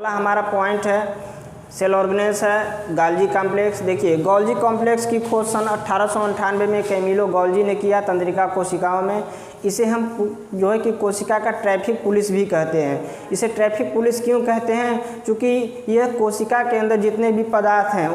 पहला हमारा पॉइंट है सेल ऑर्गेनेल्स है गोल्जी कॉम्प्लेक्स। देखिए गोल्जी कॉम्प्लेक्स की खोज सन 1898 में कैमिलो गोल्जी ने किया तंत्रिका कोशिकाओं में। इसे हम जो है कि कोशिका का ट्रैफिक पुलिस भी कहते हैं। इसे ट्रैफिक पुलिस क्यों कहते हैं? क्योंकि यह कोशिका के अंदर जितने भी पदार्थ हैं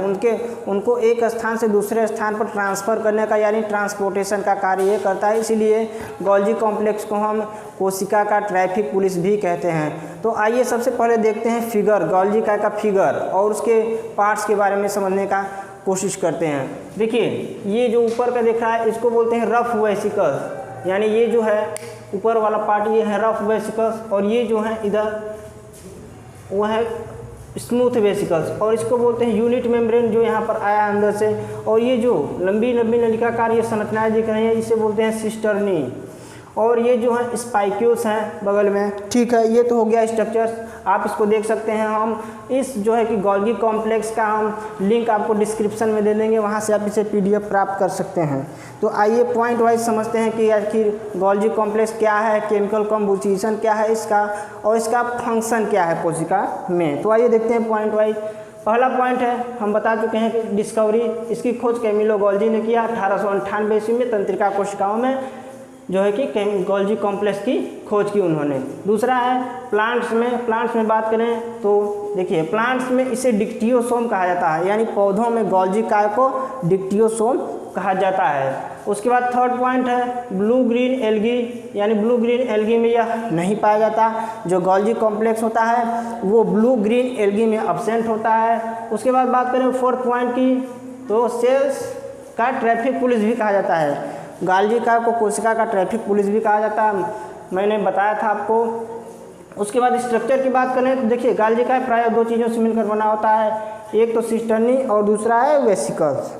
उनको एक स्थान से दूसरे स्थान पर ट्रांसफ़र करने का यानी ट्रांसपोर्टेशन का कार्य ये करता है। इसीलिए गोल्जी कॉम्प्लेक्स को हम कोशिका का ट्रैफिक पुलिस भी कहते हैं। तो आइए सबसे पहले देखते हैं फिगर, गोल्जी का फिगर और उसके पार्ट्स के बारे में समझने का कोशिश करते हैं। देखिए ये जो ऊपर का दिख रहा है इसको बोलते हैं रफ वेसिकल्स, यानी ये जो है ऊपर वाला पार्ट ये है रफ वेसिकल्स और ये जो है इधर वो है स्मूथ वेसिकल्स और इसको बोलते हैं यूनिट मेम्ब्रेन जो यहाँ पर आया अंदर से। और ये जो लंबी लंबी नलिकाकार ये संरचनाएं दिख रही हैं इसे बोलते हैं सिस्टर्नी। और ये जो है स्पाइक्यूल्स हैं बगल में। ठीक है, ये तो हो गया स्ट्रक्चर्स, आप इसको देख सकते हैं। हम इस जो है कि गोल्जी कॉम्प्लेक्स का हम लिंक आपको डिस्क्रिप्शन में दे देंगे, वहाँ से आप इसे PDF प्राप्त कर सकते हैं। तो आइए पॉइंट वाइज समझते हैं कि आखिर गोल्जी कॉम्प्लेक्स क्या है, केमिकल कंपोजिशन क्या है इसका और इसका फंक्शन क्या है कोशिका में। तो आइए देखते हैं पॉइंट वाइज। पहला पॉइंट है, हम बता चुके हैं कि डिस्कवरी, इसकी खोज कैमिलो गोल्जी ने किया 1898 ईस्वी में तंत्रिका कोशिकाओं में जो है कि गोल्जी कॉम्प्लेक्स की खोज की उन्होंने। दूसरा है प्लांट्स में बात करें तो देखिए प्लांट्स में इसे डिक्टियोसोम कहा जाता है, यानी पौधों में गोल्जी काय को डिक्टियोसोम कहा जाता है। उसके बाद थर्ड पॉइंट है ब्लू ग्रीन एल्गी, यानी ब्लू ग्रीन एल्गी में यह नहीं पाया जाता। जो गोल्जी कॉम्प्लेक्स होता है वो ब्लू ग्रीन एल्गी में अब्सेंट होता है। उसके बाद बात करें फोर्थ पॉइंट की तो सेल्स का ट्रैफिक पुलिस भी कहा जाता है। गोल्जी काय को कोशिका का ट्रैफिक पुलिस भी कहा जाता है, मैंने बताया था आपको। उसके बाद स्ट्रक्चर की बात करें तो देखिए गोल्जी काय प्रायः दो चीज़ों से मिलकर बना होता है, एक तो सिस्टर्नी और दूसरा है वेसिकल्स।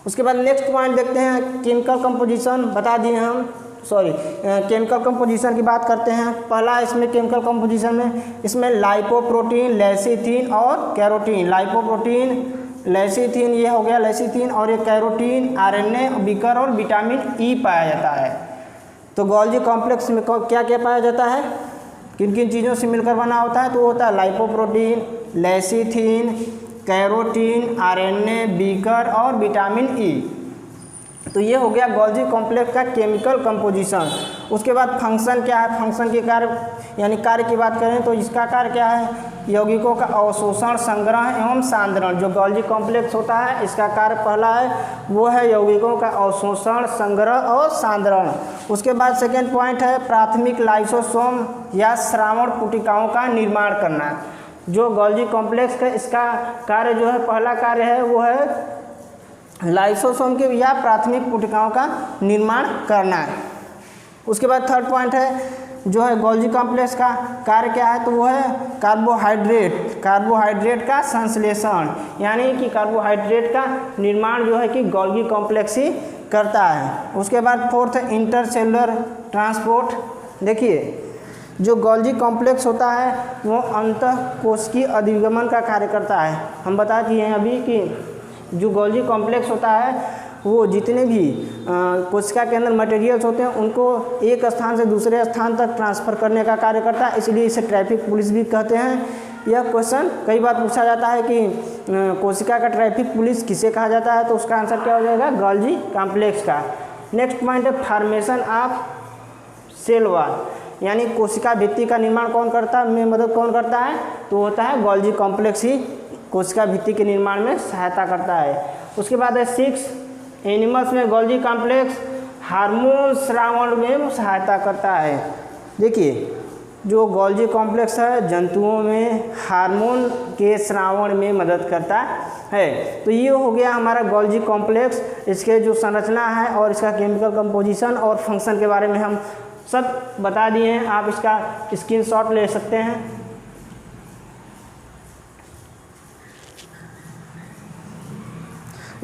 उसके बाद नेक्स्ट पॉइंट देखते हैं केमिकल कंपोजिशन, बता दिए हम केमिकल कंपोजिशन की बात करते हैं। पहला इसमें केमिकल कंपोजिशन में इसमें लाइपोप्रोटीन, लेसिथिन और कैरोटीन। लाइपोप्रोटीन, लेसिथिन ये हो गया लेसिथिन और ये कैरोटीन, RNA, बीकर और विटामिन E पाया जाता है। तो गोल्जी कॉम्प्लेक्स में क्या क्या पाया जाता है, किन किन चीज़ों से मिलकर बना होता है? तो होता है lipoprotein, lecithin, carotene, RNA, beaker और विटामिन E। तो ये हो गया गोल्जी कॉम्प्लेक्स का केमिकल कंपोजिशन। उसके बाद फंक्शन क्या है, फंक्शन के कार्य यानी कार्य की बात करें तो इसका कार्य क्या है, यौगिकों का अवशोषण, संग्रह एवं सांद्रण। जो गोल्जी कॉम्प्लेक्स होता है इसका कार्य पहला है वो है यौगिकों का अवशोषण, संग्रह और सांद्रण। उसके बाद सेकेंड पॉइंट है प्राथमिक लाइसोसोम या श्रावण पुटिकाओं का निर्माण करना। जो गोल्जी कॉम्प्लेक्स का इसका कार्य जो है पहला कार्य है वो है लाइसोसोम के या प्राथमिक पुटिकाओं का निर्माण करना है। उसके बाद थर्ड पॉइंट है जो है गोल्जी कॉम्प्लेक्स का कार्य क्या है, तो वो है कार्बोहाइड्रेट का संश्लेषण, यानी कि कार्बोहाइड्रेट का निर्माण जो है कि गोल्जी कॉम्प्लेक्स ही करता है। उसके बाद फोर्थ है इंटरसेलुलर ट्रांसपोर्ट। देखिए जो गोल्जी कॉम्प्लेक्स होता है वो अंतःकोशिकीय अधिगमन का कार्य करता है। हम बता दिए हैं अभी कि जो गोल्जी कॉम्प्लेक्स होता है वो जितने भी कोशिका के अंदर मटेरियल्स होते हैं उनको एक स्थान से दूसरे स्थान तक ट्रांसफ़र करने का कार्य करता है, इसलिए इसे ट्रैफिक पुलिस भी कहते हैं। यह क्वेश्चन कई बार पूछा जाता है कि कोशिका का ट्रैफिक पुलिस किसे कहा जाता है, तो उसका आंसर क्या हो जाएगा, गोल्जी कॉम्प्लेक्स का। नेक्स्ट पॉइंट है फॉर्मेशन ऑफ सेल वॉल, यानी कोशिका भित्ति का निर्माण कौन करता है, में मदद कौन करता है, तो होता है गोल्जी कॉम्प्लेक्स ही कोशिका भित्ति के निर्माण में सहायता करता है। उसके बाद है 6 एनिमल्स में गोल्जी कॉम्प्लेक्स हार्मोन श्रावण में सहायता करता है। देखिए जो गोल्जी कॉम्प्लेक्स है जंतुओं में हार्मोन के श्रावण में मदद करता है। तो ये हो गया हमारा गोल्जी कॉम्प्लेक्स, इसके जो संरचना है और इसका केमिकल कंपोजिशन और फंक्शन के बारे में हम सब बता दिए हैं। आप इसका स्क्रीनशॉट ले सकते हैं।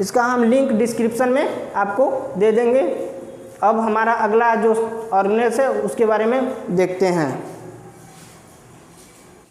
इसका हम लिंक डिस्क्रिप्शन में आपको दे देंगे। अब हमारा अगला जो ऑर्गेनेल्स है उसके बारे में देखते हैं।